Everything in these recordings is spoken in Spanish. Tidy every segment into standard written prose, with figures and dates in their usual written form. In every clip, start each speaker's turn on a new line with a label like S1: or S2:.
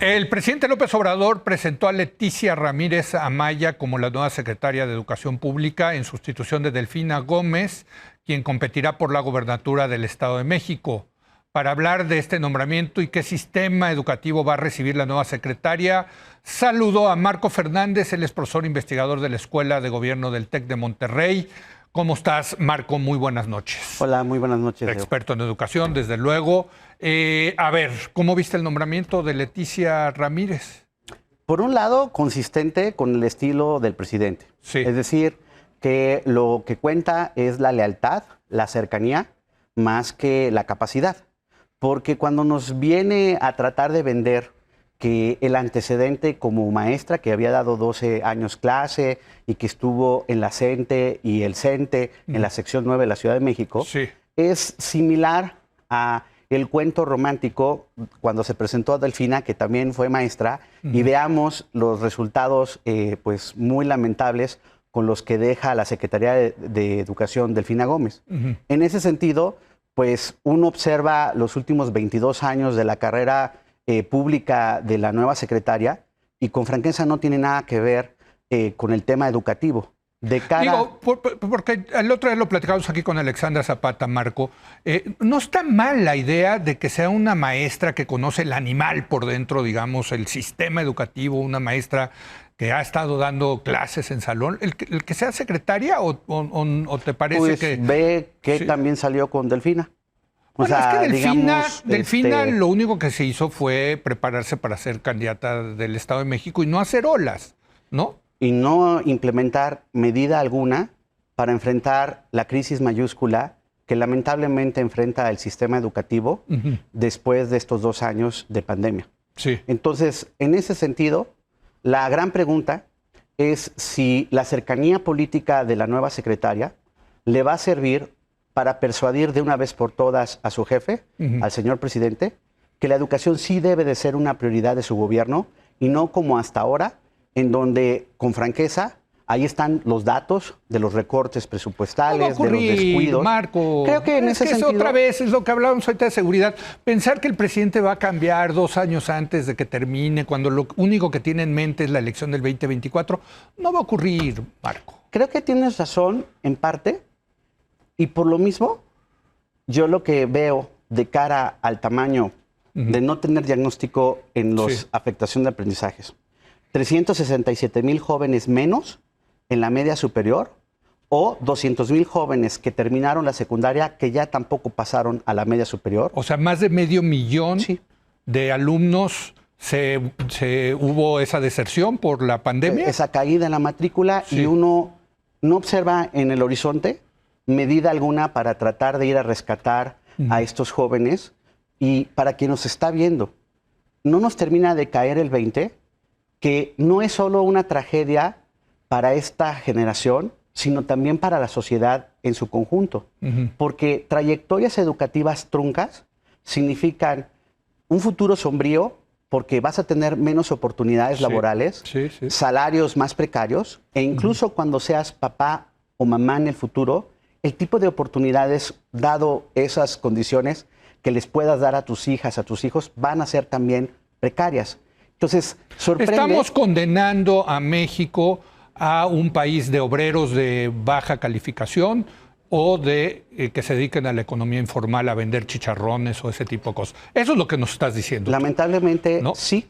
S1: El presidente López Obrador presentó a Leticia Ramírez Amaya como la nueva secretaria de Educación Pública en sustitución de Delfina Gómez, quien competirá por la gobernatura del Estado de México. Para hablar de este nombramiento y qué sistema educativo va a recibir la nueva secretaria, saludó a Marco Fernández, él es profesor investigador de la Escuela de Gobierno del TEC de Monterrey. ¿Cómo estás, Marco? Muy buenas noches.
S2: Hola, muy buenas noches.
S1: Experto en educación, desde luego. A ver, ¿cómo viste el nombramiento de Leticia Ramírez?
S2: Por un lado, consistente con el estilo del presidente.
S1: Sí.
S2: Es decir, que lo que cuenta es la lealtad, la cercanía, más que la capacidad. Porque cuando nos viene a tratar de vender que el antecedente como maestra, que había dado 12 años clase y que estuvo en la CENTE y el CENTE, en la sección 9 de la Ciudad de México,
S1: sí,
S2: es similar a el cuento romántico cuando se presentó a Delfina, que también fue maestra, y veamos los resultados pues muy lamentables con los que deja la Secretaría de Educación Delfina Gómez. En ese sentido, pues uno observa los últimos 22 años de la carrera pública de la nueva secretaria y con franqueza no tiene nada que ver con el tema educativo. De cara...
S1: Digo, porque el otro día lo platicamos aquí con Alexandra Zapata, Marco. No está mal la idea de que sea una maestra que conoce el animal por dentro, digamos, el sistema educativo, una maestra que ha estado dando clases en salón. ¿El que sea secretaria o te parece
S2: pues
S1: que...?
S2: Ve que
S1: sí,
S2: también salió con Delfina.
S1: Bueno,
S2: o sea,
S1: es que Delfina
S2: digamos,
S1: lo único que se hizo fue prepararse para ser candidata del Estado de México y no hacer olas, ¿no?
S2: Y no implementar medida alguna para enfrentar la crisis mayúscula que lamentablemente enfrenta el sistema educativo después de estos 2 años de pandemia.
S1: Sí.
S2: Entonces, en ese sentido, la gran pregunta es si la cercanía política de la nueva secretaria le va a servir para persuadir de una vez por todas a su jefe, al señor presidente, que la educación sí debe de ser una prioridad de su gobierno y no como hasta ahora, en donde, con franqueza, ahí están los datos de los recortes presupuestales,
S1: No va a ocurrir,
S2: de los descuidos.
S1: Marco.
S2: Creo que en ese sentido...
S1: otra vez es lo que hablábamos ahorita de seguridad. Pensar que el presidente va a cambiar 2 años antes de que termine, cuando lo único que tiene en mente es la elección del 2024, no va a ocurrir, Marco.
S2: Creo que tienes razón en parte, y por lo mismo, yo lo que veo de cara al tamaño de no tener diagnóstico en las afectación de aprendizajes, 367,000 jóvenes menos en la media superior o 200,000 jóvenes que terminaron la secundaria que ya tampoco pasaron a la media superior.
S1: O sea, más de 500,000
S2: Sí.
S1: de alumnos hubo esa deserción por la pandemia.
S2: Esa caída en la matrícula y uno no observa en el horizonte medida alguna para tratar de ir a rescatar a estos jóvenes. Y para quien nos está viendo, no nos termina de caer el 20, que no es solo una tragedia para esta generación, sino también para la sociedad en su conjunto. Porque trayectorias educativas truncas significan un futuro sombrío porque vas a tener menos oportunidades laborales, salarios más precarios e incluso cuando seas papá o mamá en el futuro, el tipo de oportunidades, dado esas condiciones, que les puedas dar a tus hijas, a tus hijos, van a ser también precarias. Entonces, sorprende...
S1: ¿Estamos condenando a México a un país de obreros de baja calificación o de que se dediquen a la economía informal, a vender chicharrones o ese tipo de cosas? Eso es lo que nos estás diciendo.
S2: Lamentablemente, ¿no? Sí,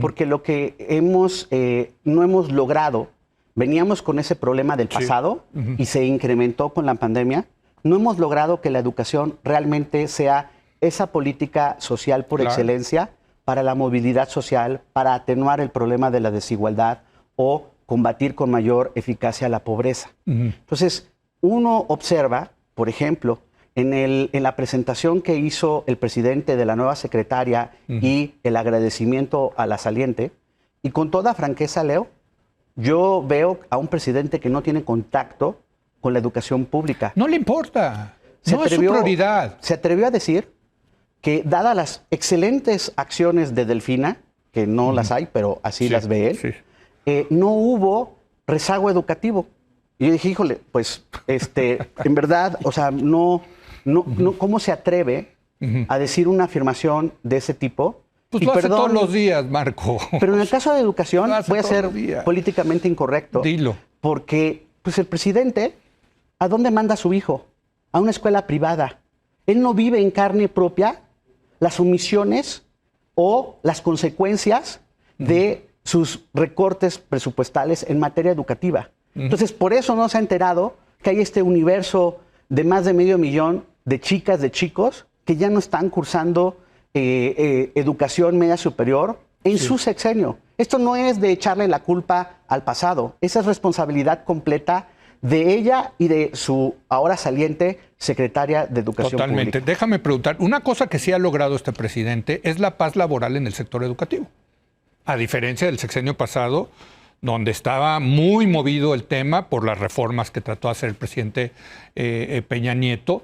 S2: porque lo que no hemos logrado, veníamos con ese problema del pasado y se incrementó con la pandemia, no hemos logrado que la educación realmente sea esa política social por excelencia para la movilidad social, para atenuar el problema de la desigualdad o combatir con mayor eficacia la pobreza. Entonces, uno observa, por ejemplo, en la presentación que hizo el presidente de la nueva secretaria y el agradecimiento a la saliente, y con toda franqueza, Leo, yo veo a un presidente que no tiene contacto con la educación pública.
S1: No le importa, no es su prioridad.
S2: Se atrevió a decir que, dadas las excelentes acciones de Delfina, que no las hay, pero así las ve él, no hubo rezago educativo. Y yo dije, híjole, pues, en verdad, o sea, ¿cómo se atreve a decir una afirmación de ese tipo
S1: Pues
S2: Y
S1: lo hace
S2: perdón,
S1: todos los días, Marco.
S2: Pero en el caso de educación
S1: Lo hace
S2: voy a
S1: todos
S2: ser
S1: los días.
S2: políticamente incorrecto.
S1: Dilo.
S2: Porque pues el presidente, ¿a dónde manda a su hijo? A una escuela privada. Él no vive en carne propia las omisiones o las consecuencias de sus recortes presupuestales en materia educativa. Entonces, por eso no se ha enterado que hay este universo de más de 500,000 de chicas, de chicos, que ya no están cursando educación media superior en su sexenio. Esto no es de echarle la culpa al pasado, esa es responsabilidad completa de ella y de su ahora saliente secretaria de Educación
S1: Totalmente.
S2: Pública.
S1: Déjame preguntar, una cosa que sí ha logrado este presidente es la paz laboral en el sector educativo. A diferencia del sexenio pasado, donde estaba muy movido el tema por las reformas que trató de hacer el presidente Peña Nieto,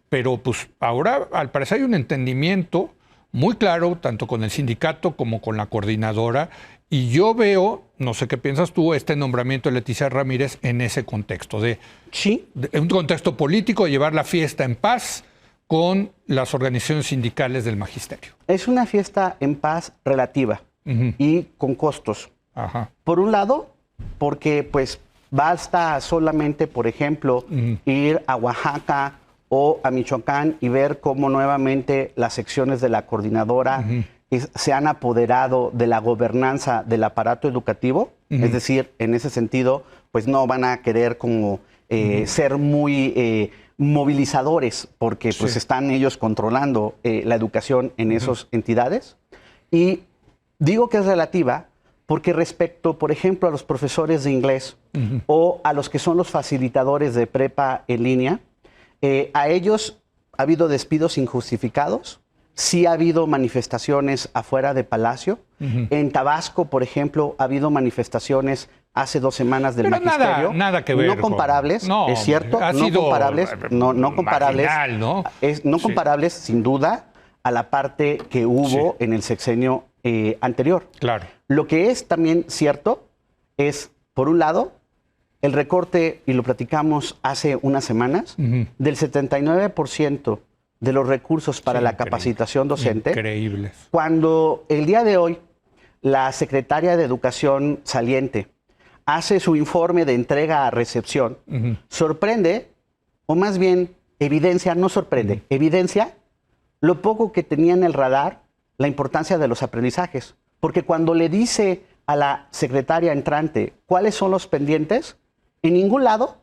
S1: pero pues ahora al parecer hay un entendimiento muy claro, tanto con el sindicato como con la coordinadora, y yo veo, no sé qué piensas tú, este nombramiento de Leticia Ramírez en ese contexto,
S2: Sí,
S1: de un contexto político, de llevar la fiesta en paz con las organizaciones sindicales del magisterio.
S2: es una fiesta en paz relativa y con costos.
S1: Ajá.
S2: Por un lado, porque pues basta solamente, por ejemplo, ir a Oaxaca o a Michoacán y ver cómo nuevamente las secciones de la coordinadora se han apoderado de la gobernanza del aparato educativo. Es decir, en ese sentido, pues no van a querer como ser muy movilizadores porque pues están ellos controlando la educación en esas entidades. Y digo que es relativa porque respecto, por ejemplo, a los profesores de inglés o a los que son los facilitadores de prepa en línea, a ellos ha habido despidos injustificados, sí ha habido manifestaciones afuera de Palacio. En Tabasco, por ejemplo, ha habido manifestaciones hace 2 semanas del
S1: Pero
S2: magisterio.
S1: nada que ver
S2: no comparables,
S1: no,
S2: es cierto,
S1: ha
S2: no
S1: sido
S2: comparables, no comparables,
S1: marginal, ¿no?
S2: No
S1: Sí.
S2: comparables, sin duda, a la parte que hubo en el sexenio anterior.
S1: Claro.
S2: Lo que es también cierto es, por un lado, el recorte, y lo platicamos hace unas semanas, del 79% de los recursos para la capacitación docente.
S1: Increíbles.
S2: Cuando el día de hoy la secretaria de Educación saliente hace su informe de entrega a recepción, sorprende, o más bien evidencia, no sorprende, evidencia lo poco que tenía en el radar la importancia de los aprendizajes. Porque cuando le dice a la secretaria entrante cuáles son los pendientes, en ningún lado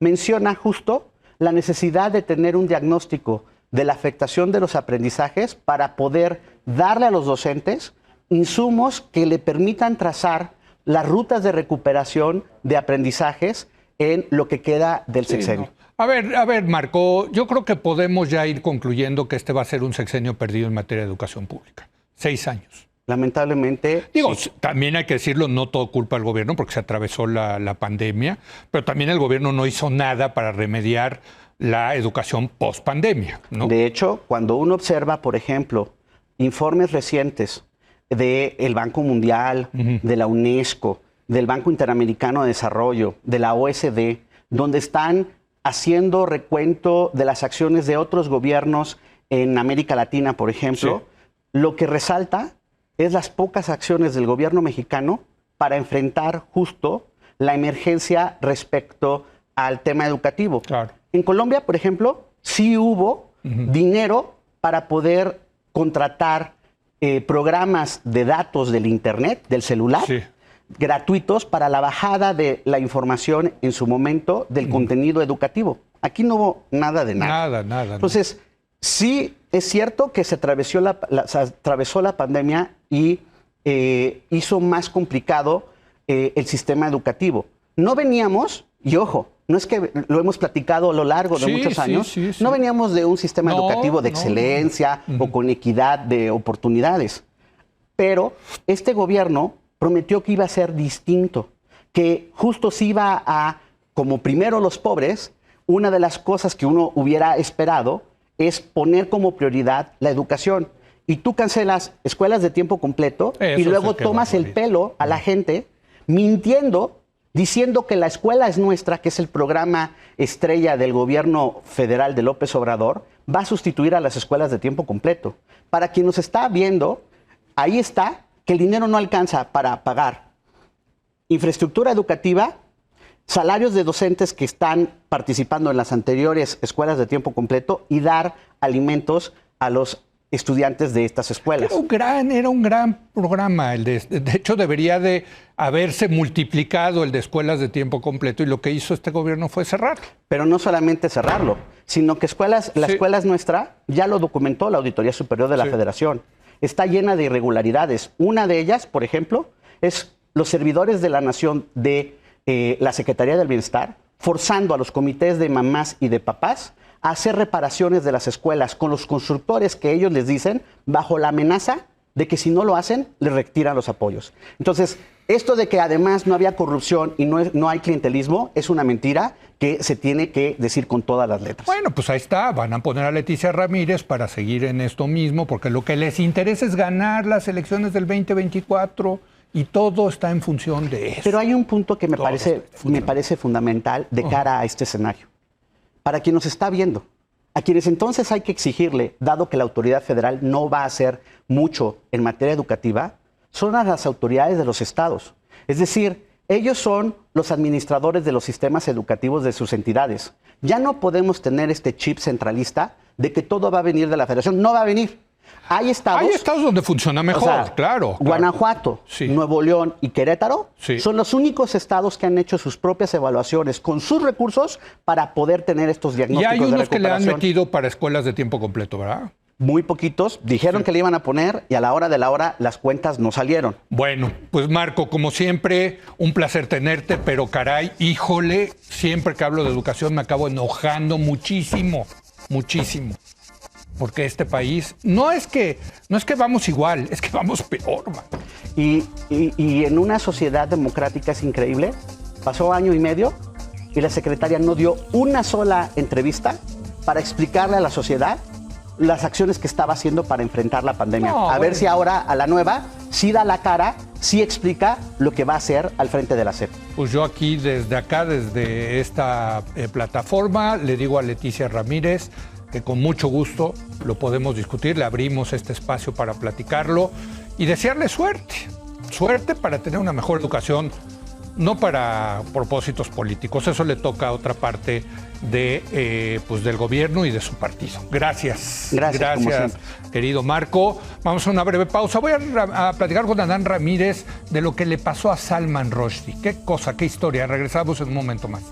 S2: menciona justo la necesidad de tener un diagnóstico de la afectación de los aprendizajes para poder darle a los docentes insumos que le permitan trazar las rutas de recuperación de aprendizajes en lo que queda del sexenio.
S1: No. A ver, Marco, yo creo que podemos ya ir concluyendo que este va a ser un sexenio perdido en materia de educación pública. 6 años.
S2: Lamentablemente.
S1: Digo,
S2: sí.
S1: también hay que decirlo, no todo culpa del gobierno porque se atravesó la pandemia, pero también el gobierno no hizo nada para remediar la educación post-pandemia, ¿no?
S2: De hecho, cuando uno observa, por ejemplo, informes recientes del Banco Mundial, de la UNESCO, del Banco Interamericano de Desarrollo, de la OSD, donde están haciendo recuento de las acciones de otros gobiernos en América Latina, por ejemplo, lo que resalta es las pocas acciones del gobierno mexicano para enfrentar justo la emergencia respecto al tema educativo.
S1: Claro.
S2: En Colombia, por ejemplo, sí hubo dinero para poder contratar programas de datos del Internet, del celular, gratuitos para la bajada de la información en su momento del contenido educativo. Aquí no hubo nada de nada.
S1: Nada.
S2: Entonces, sí es cierto que se atravesó la pandemia y hizo más complicado el sistema educativo. No veníamos, y ojo, no es que lo hemos platicado a lo largo de muchos años, no veníamos de un sistema educativo de excelencia o con equidad de oportunidades. Pero este gobierno prometió que iba a ser distinto, que justo se iba a, como primero los pobres, una de las cosas que uno hubiera esperado es poner como prioridad la educación. Y tú cancelas escuelas de tiempo completo y luego tomas el pelo a la gente mintiendo, diciendo que la escuela es nuestra, que es el programa estrella del gobierno federal de López Obrador, va a sustituir a las escuelas de tiempo completo. Para quien nos está viendo, ahí está que el dinero no alcanza para pagar infraestructura educativa, salarios de docentes que están participando en las anteriores escuelas de tiempo completo y dar alimentos a los estudiantes de estas escuelas.
S1: Era un gran programa. De hecho, debería de haberse multiplicado el de escuelas de tiempo completo y lo que hizo este gobierno fue cerrarlo.
S2: Pero no solamente cerrarlo, sino que la escuela es nuestra, ya lo documentó la Auditoría Superior de la Federación. Está llena de irregularidades. Una de ellas, por ejemplo, es los servidores de la Nación de la Secretaría del Bienestar forzando a los comités de mamás y de papás a hacer reparaciones de las escuelas con los constructores que ellos les dicen, bajo la amenaza de que si no lo hacen, les retiran los apoyos. Entonces, esto de que además no había corrupción y no hay clientelismo es una mentira que se tiene que decir con todas las letras.
S1: Bueno, pues ahí está. Van a poner a Leticia Ramírez para seguir en esto mismo, porque lo que les interesa es ganar las elecciones del 2024 y todo está en función de eso.
S2: Pero hay un punto que me parece fundamental de cara a este escenario. Para quien nos está viendo, a quienes entonces hay que exigirle, dado que la autoridad federal no va a hacer mucho en materia educativa, son a las autoridades de los estados. Es decir, ellos son los administradores de los sistemas educativos de sus entidades. Ya no podemos tener este chip centralista de que todo va a venir de la federación. No va a venir. Hay estados
S1: donde funciona mejor, claro.
S2: Guanajuato, Nuevo León y Querétaro son los únicos estados que han hecho sus propias evaluaciones con sus recursos para poder tener estos diagnósticos de recuperación.
S1: Y hay unos que le han metido para escuelas de tiempo completo, ¿verdad?
S2: Muy poquitos. Dijeron que le iban a poner y a la hora de la hora las cuentas no salieron.
S1: Bueno, pues Marco, como siempre, un placer tenerte, pero caray, híjole, siempre que hablo de educación me acabo enojando muchísimo. Porque este país no es que vamos igual, es que vamos peor, man.
S2: Y en una sociedad democrática es increíble. Pasó año y medio y la secretaria no dio una sola entrevista para explicarle a la sociedad las acciones que estaba haciendo para enfrentar la pandemia. A ver si ahora a la nueva sí da la cara, sí explica lo que va a hacer al frente de la SEP.
S1: Pues yo aquí, desde esta plataforma, le digo a Leticia Ramírez que con mucho gusto lo podemos discutir, le abrimos este espacio para platicarlo y desearle suerte para tener una mejor educación, no para propósitos políticos, eso le toca a otra parte del gobierno y de su partido. Gracias, querido Marco. Vamos a una breve pausa. Voy a platicar con Adán Ramírez de lo que le pasó a Salman Rushdie. Qué cosa, qué historia. Regresamos en un momento más.